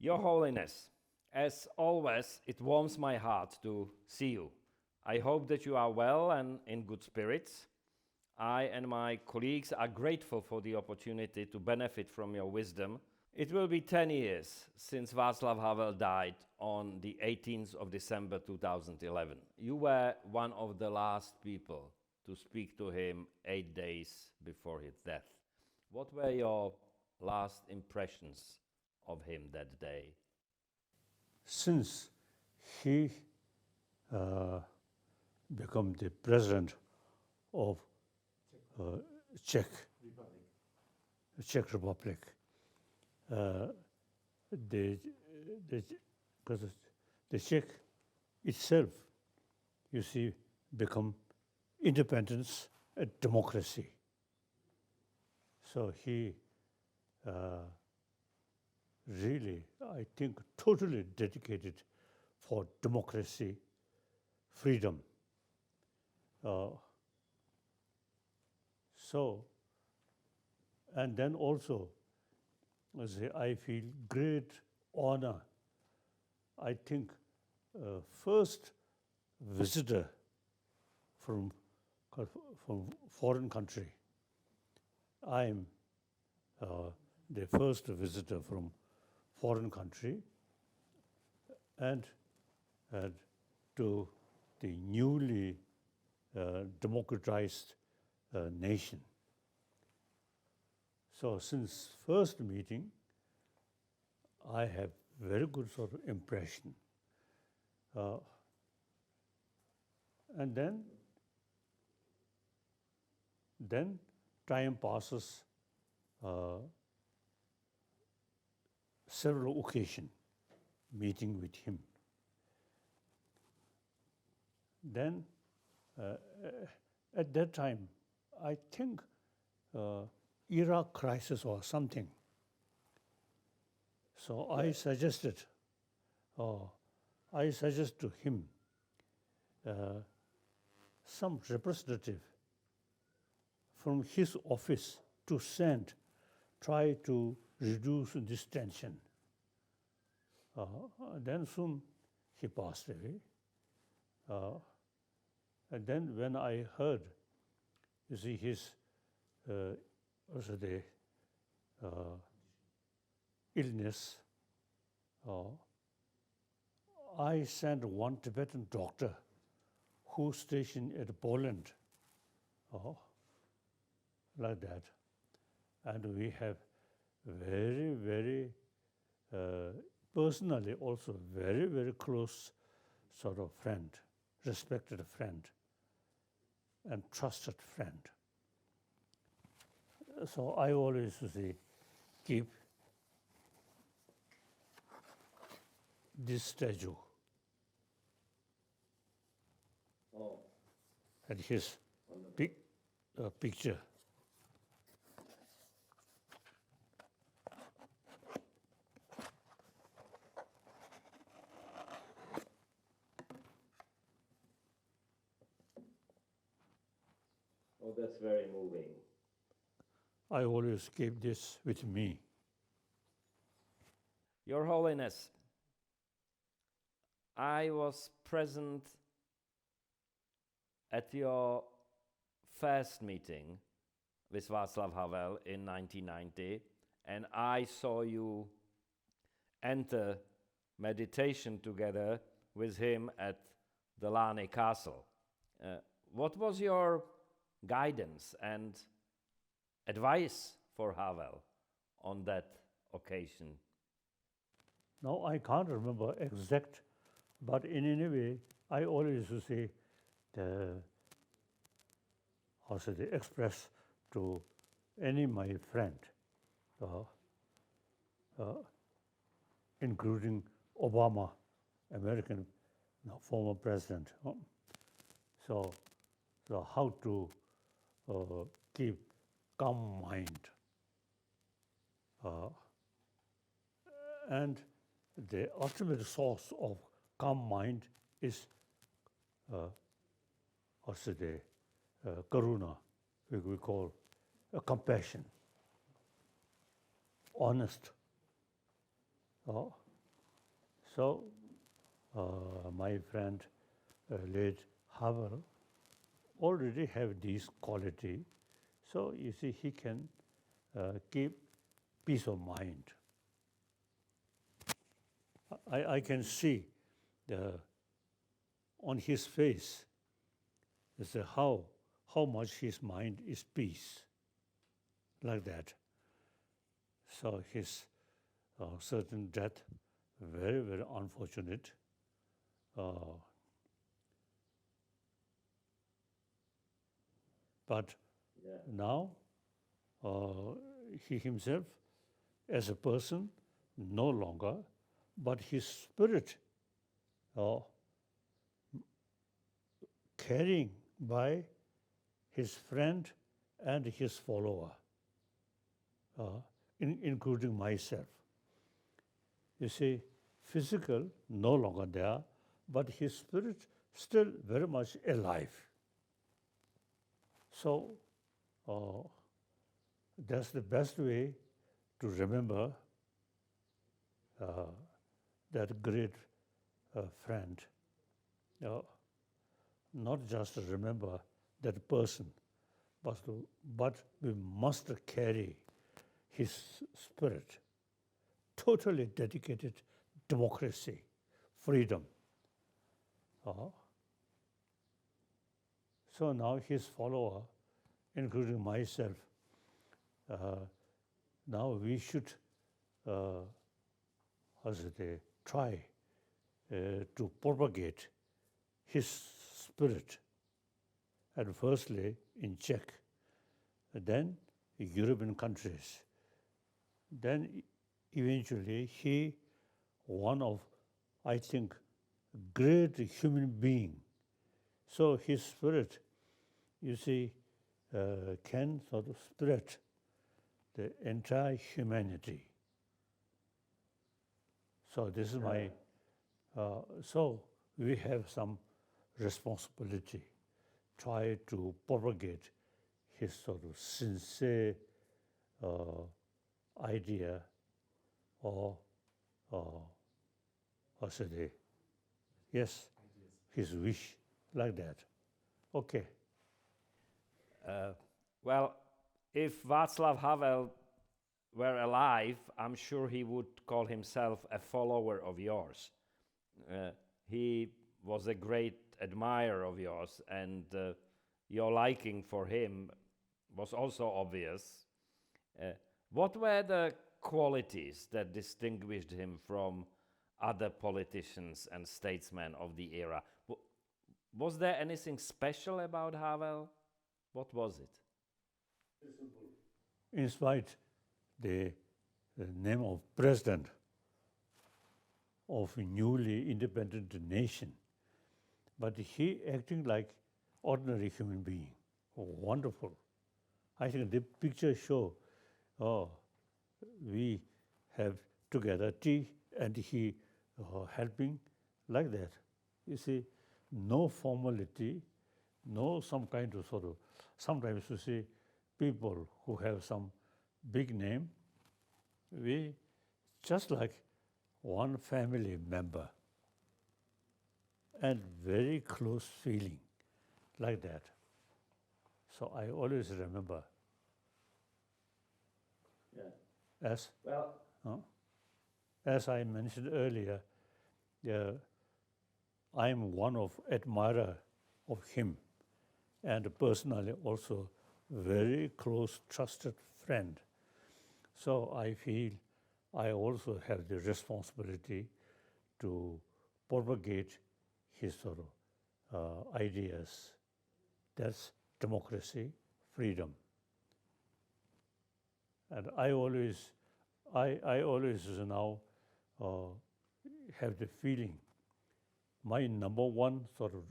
Your Holiness, as always, it warms my heart to see you. I hope that you are well and in good spirits. I and my colleagues are grateful for the opportunity to benefit from your wisdom. It will be 10 years since Václav Havel died on the 18th of December 2011. You were one of the last people to speak to him 8 days before his death. What were your last impressions of him that day? Since he became the president of Czech Republic, because the Czech itself, you see, become independence and democracy. So he really, I think, totally dedicated for democracy, freedom. And then also, I feel great honor. I think first visitor from foreign country. I am the first visitor from foreign country and to the newly democratized nation. So since first meeting, I have very good sort of impression. And then time passes, several occasions meeting with him. Then at that time, I think Iraq crisis or something. So I suggested to him some representative from his office to try to reduce this tension. Then soon he passed away. And then when I heard, you see, his also the illness, I sent one Tibetan doctor who stationed at Poland, like that. And we have very, very, personally also very, very close sort of friend, respected friend, and trusted friend. So I always say, keep this statue and his picture. Oh, that's very moving. I always keep this with me. Your Holiness, I was present at your first meeting with Václav Havel in 1990, and I saw you enter meditation together with him at the Lani Castle. What was your guidance and advice for Havel on that occasion? Now I can't remember exact, but in any way, I always say express to any my friend, including Obama, American former president. So how to keep calm mind. And the ultimate source of calm mind is also the karuna, we call compassion, honest, So my friend late Havel already have this quality. So you see, he can keep peace of mind. I can see on his face is how much his mind is peace, like that. So his certain death, very, very unfortunate. But now he himself, as a person, no longer, but his spirit carrying by his friend and his follower, including myself. You see, physical no longer there, but his spirit still very much alive. So that's the best way to remember that great friend. Not just remember that person, but we must carry his spirit, totally dedicated democracy, freedom. So now his follower, including myself, now we should try to propagate his spirit. And firstly, in Czech, then European countries. Then eventually he, one of, I think, great human being. So his spirit, you see, can sort of spread the entire humanity. So this is my, so we have some responsibility, try to propagate his sort of sincere idea or yes, his wish, like that. Okay. Well, if Václav Havel were alive, I'm sure he would call himself a follower of yours. He was a great admirer of yours, and your liking for him was also obvious. What were the qualities that distinguished him from other politicians and statesmen of the era? Was there anything special about Havel? What was it? In spite the name of president of a newly independent nation, but he acting like ordinary human being. Wonderful. I think the picture show, we have together tea and he helping like that. You see, no formality, no some kind of sort of, sometimes you see people who have some big name, we just like one family member and very close feeling like that. So I always remember. Yeah. As I mentioned earlier, I'm one of admirer of him, and personally also very close, trusted friend. So I feel I also have the responsibility to propagate his sort of ideas. That's democracy, freedom. And I always now have the feeling my number one sort of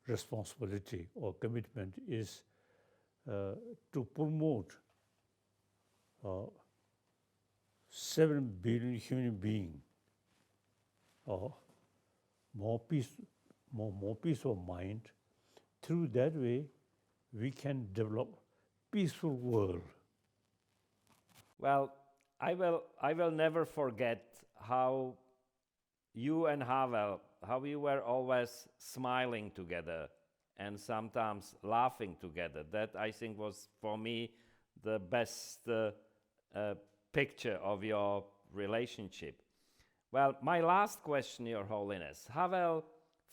responsibility or commitment is to promote 7 billion human beings, more peace of mind. Through that way, we can develop peaceful world. Well, I will never forget how you and Havel, how you were always smiling together and sometimes laughing together. That, I think, was for me the best picture of your relationship. Well, my last question, Your Holiness. Havel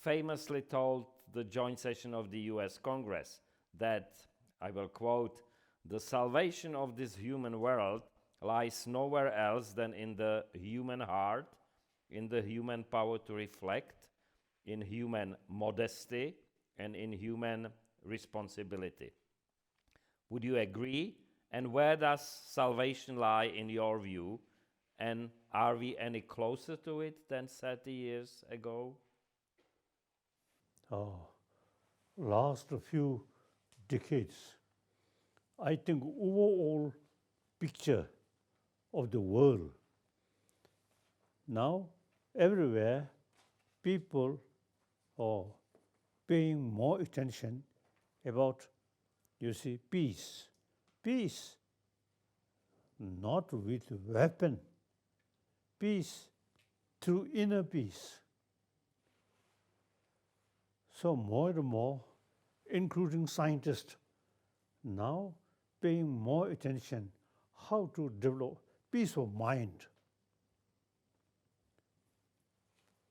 famously told the joint session of the US Congress that, I will quote, "The salvation of this human world lies nowhere else than in the human heart, in the human power to reflect, in human modesty, and in human responsibility." Would you agree? And where does salvation lie in your view? And are we any closer to it than 30 years ago? Last few decades, I think overall picture of the world. Now, everywhere, people are paying more attention about, you see, peace. Peace, not with weapon. Peace through inner peace. So more and more, including scientists, now paying more attention how to develop peace of mind.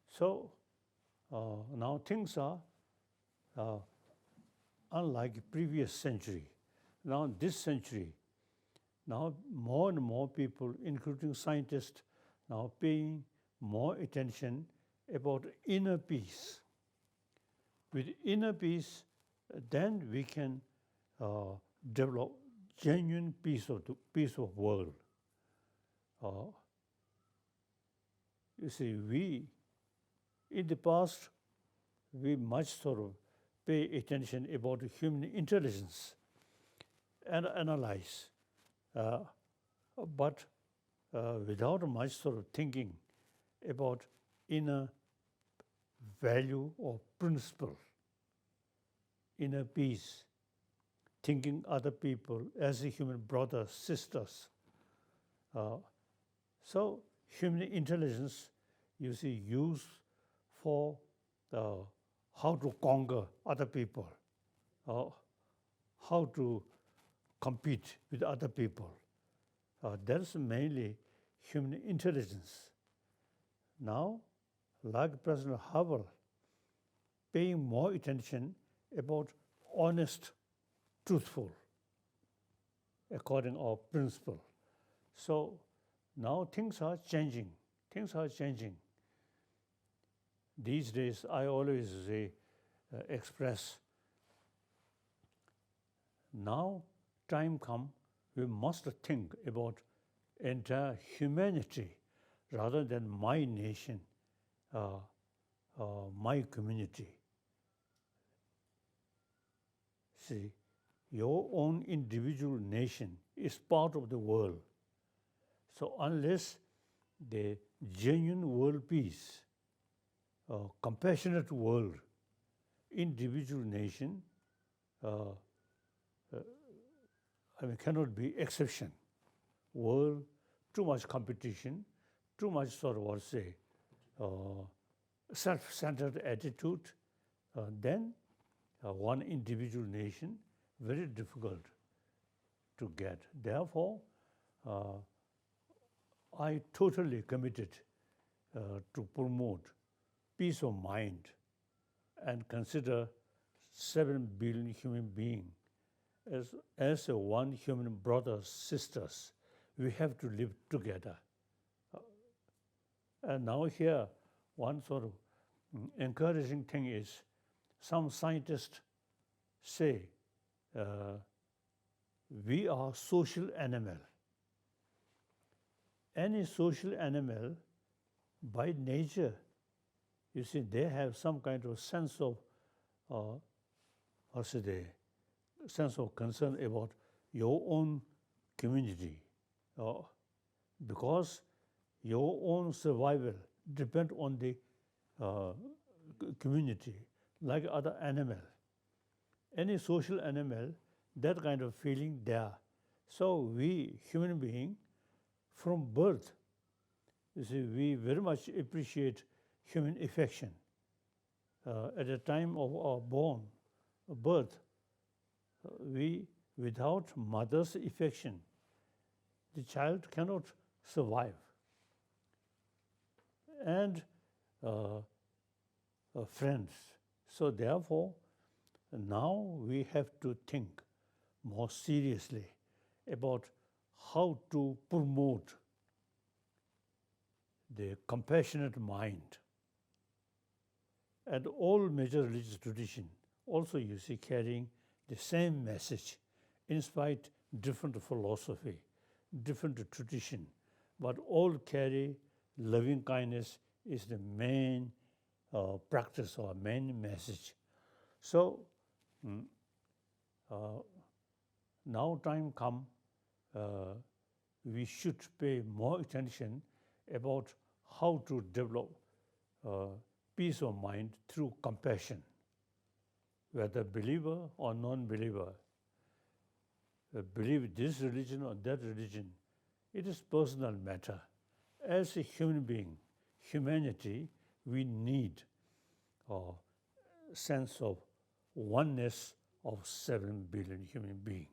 So now things are unlike previous century. Now this century, now more and more people, including scientists, now paying more attention about inner peace. With inner peace, then we can develop genuine peace of world. You see, we in the past we much sort of pay attention about human intelligence and analyze, but without much sort of thinking about inner value or principle, inner peace, thinking other people as a human brothers, sisters. So human intelligence, you see, used for how to conquer other people, how to compete with other people. That's mainly human intelligence. Now, like President Havel, paying more attention about honest, truthful, according to our principle. So now things are changing. Things are changing. These days, I always say, express, now time come, we must think about entire humanity rather than my nation, my community. See, your own individual nation is part of the world. So unless the genuine world peace, compassionate world, individual nation, cannot be exception. World, too much competition, too much sort of self-centered attitude, then one individual nation, very difficult to get. Therefore, I totally committed to promote peace of mind and consider 7 billion human beings as a one human brothers, sisters. We have to live together. And now here, one sort of encouraging thing is, some scientists say we are social animal. Any social animal, by nature, you see, they have some kind of sense of, sense of concern about your own community, because your own survival depends on the community, like other animal. Any social animal, that kind of feeling there. So we, human being, from birth, you see, we very much appreciate human affection. At the time of our birth, without mother's affection, the child cannot survive. And friends. So therefore, now we have to think more seriously about how to promote the compassionate mind. And all major religious traditions also, you see, carrying the same message, in spite different philosophy, different tradition, but all carry loving kindness is the main practice or main message. So now time come, we should pay more attention about how to develop peace of mind through compassion, whether believer or non-believer, believe this religion or that religion, it is personal matter. As a human being, humanity, we need a sense of oneness of 7 billion human beings.